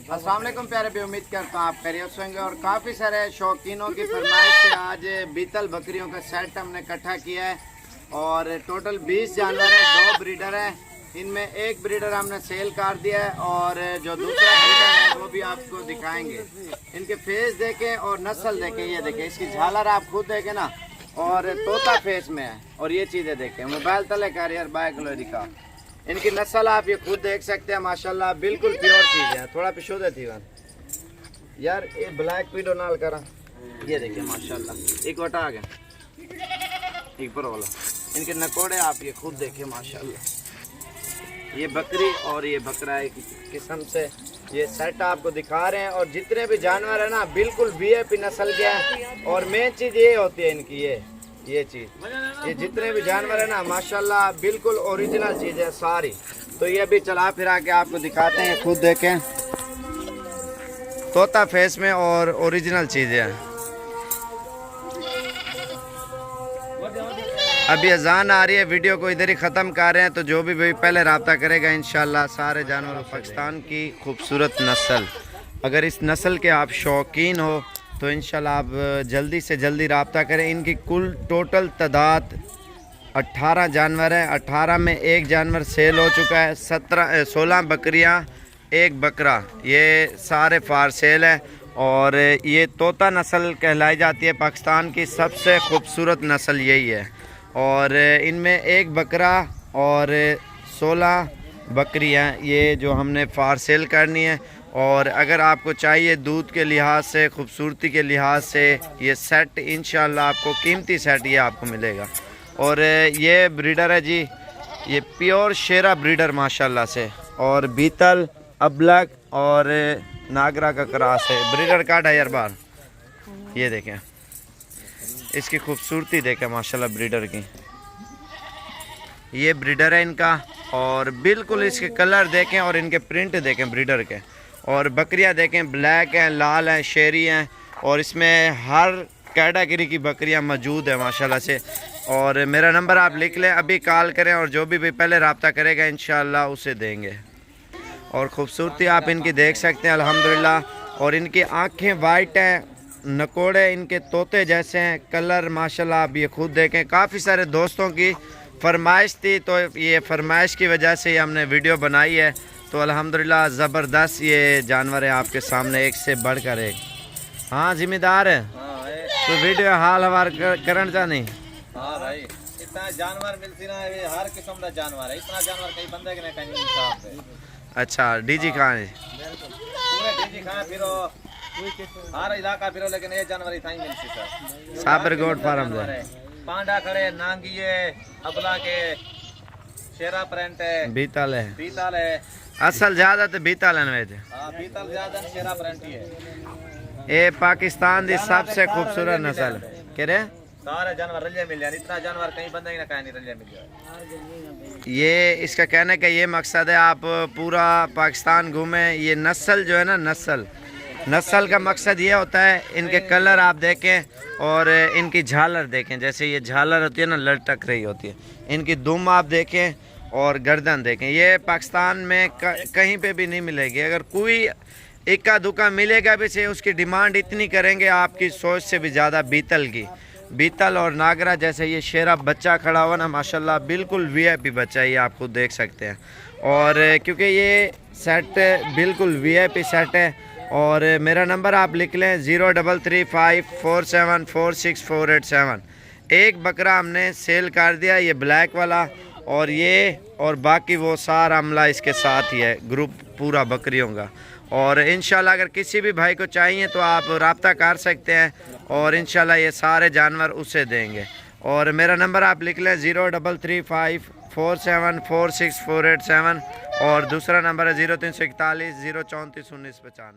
अस्सलाम वालेकुम प्यारे भी, उम्मीद करता हूँ आप खैरियत से होंगे। और काफ़ी सारे शौकीनों की फरमाइश से आज बीतल बकरियों का सेट हमने इकट्ठा किया है और टोटल 20 जानवर हैं, 2 ब्रीडर हैं। इनमें एक ब्रीडर हमने सेल कर दिया है और जो दूसरा ब्रीडर है वो भी आपको दिखाएंगे। इनके फेस देखें और नस्ल देखें, ये देखें, इसकी झालर आप खुद देखें ना, और तोता फेस में है। और ये चीज़ें देखें, मोबाइल तले कर यार बायोकैलोरी का। इनकी नस्ल आप ये खुद देख सकते हैं, माशाल्लाह बिल्कुल प्योर चीज़ है। थोड़ा पिछो देती है यार, ये ब्लैक पीडो नाल करा, ये देखिए माशाल्लाह। एक वटा आ गया, एक पर वाला। इनके नकोड़े आप ये खुद देखें माशाल्लाह। ये बकरी और ये बकरा एक किस्म से ये सेट आपको दिखा रहे हैं। और जितने भी जानवर है ना बिल्कुल वीआईपी नस्ल के हैं। और मेन चीज़ ये होती है इनकी, ये चीज़, ये जितने भी जानवर है ना माशाल्लाह बिल्कुल ओरिजिनल चीज़ है सारी। तो ये भी चला फिरा के आपको दिखाते हैं, खुद देखें, तोता फेस में और ओरिजिनल चीज़ है। अभी अजान आ रही है, वीडियो को इधर ही ख़त्म कर रहे हैं। तो जो भी पहले रब्ता करेगा इंशाल्लाह सारे जानवर पाकिस्तान की खूबसूरत नस्ल। अगर इस नस्ल के आप शौकीन हो तो इंशाल्लाह आप जल्दी से जल्दी रब्ता करें। इनकी कुल टोटल तादाद 18 जानवर है। 18 में एक जानवर सेल हो चुका है। 16 बकरियां, एक बकरा, ये सारे फार सेल है। और ये तोता नस्ल कहलाई जाती है, पाकिस्तान की सबसे खूबसूरत नस्ल यही है। और इनमें एक बकरा और 16 बकरियां, ये जो हमने फार सेल करनी है। और अगर आपको चाहिए दूध के लिहाज से, खूबसूरती के लिहाज से, ये सेट इंशाल्लाह आपको कीमती सेट ये आपको मिलेगा। और ये ब्रीडर है जी, ये प्योर शेरा ब्रीडर माशाल्लाह से। और बीतल, अबलग और नागरा का क्रॉस है। ब्रीडर कार्ड है यार बार, ये देखें, इसकी खूबसूरती देखें माशाल्लाह ब्रीडर की। ये ब्रीडर है इनका। और बिल्कुल इसके कलर देखें और इनके प्रिंट देखें ब्रीडर के। और बकरियां देखें, ब्लैक हैं, लाल हैं, शेरी हैं। और इसमें हर कैटेगरी की बकरियां मौजूद है माशाल्लाह से। और मेरा नंबर आप लिख लें, अभी कॉल करें और जो भी पहले रब्ता करेगा इंशाल्लाह उसे देंगे। और ख़ूबसूरती आप इनकी देख सकते हैं अल्हम्दुलिल्लाह। और इनकी आँखें वाइट हैं, नकोड़े इनके तोते जैसे हैं, कलर माशाल्लाह आप ये खुद देखें। काफ़ी सारे दोस्तों की फरमाइश थी, तो ये फरमाइश की वजह से हमने वीडियो बनाई है। तो अल्हम्दुलिल्लाह ज़बरदस्त ये जानवर है आपके सामने, एक से बढ़कर एक। हाँ जिम्मेदार है तो वीडियो हाल हवार करन चा नहीं। हाँ भाई, इतना जानवर मिलती ना, हर किस्म का जानवर है। इतना जानवर कहीं बंदे के नहीं कहीं हिसाब से। अच्छा डीजी कहाँ है? पूरे डीजी कहाँ फिरो, हर इलाका फिरो, लेकिन ये जानवर इतना ही मिलती सर। साबर गोड फार्म है, पांडा खड़े, नांगिए, अबला के, शेरा प्रेंट है, बीतल है, बीतल है। असल ज्यादा तो बीतल है। हाँ बीतल ज्यादा, शेरा प्रेंट ही है। ये पाकिस्तान की सबसे खूबसूरत नस्ल कह रहे, सारे जानवर रलिया मिल जाए। इतना जानवर कहीं बंदे ना कहीं नहीं रलिया मिल जाए। ये इसका कहने का ये मकसद है आप पूरा पाकिस्तान घूमें। ये नस्ल जो है ना, नस्ल का मकसद ये होता है, इनके कलर आप देखें और इनकी झालर देखें। जैसे ये झालर होती है ना, लटक रही होती है। इनकी दुम आप देखें और गर्दन देखें। ये पाकिस्तान में कहीं पे भी नहीं मिलेगी। अगर कोई इक्का दुक्का मिलेगा भी से, उसकी डिमांड इतनी करेंगे आपकी सोच से भी ज़्यादा। बीतल और नागरा जैसे ये शेरा बच्चा खड़ा हुआ ना माशाल्लाह, बिल्कुल वीआईपी बच्चा, ये आप खुद देख सकते हैं। और क्योंकि ये सेट बिल्कुल वीआईपी सेट है। और मेरा नंबर आप लिख लें 0335474647। एक बकरा हमने सेल कर दिया, ये ब्लैक वाला, और ये और बाकी वो सारा अमला इसके साथ ही है, ग्रुप पूरा बकरियों का। और इंशाल्लाह अगर किसी भी भाई को चाहिए तो आप रब्ता कर सकते हैं और इंशाल्लाह ये सारे जानवर उसे देंगे। और मेरा नंबर आप लिख लें 0335474647। और दूसरा नंबर है 0341 034 1995।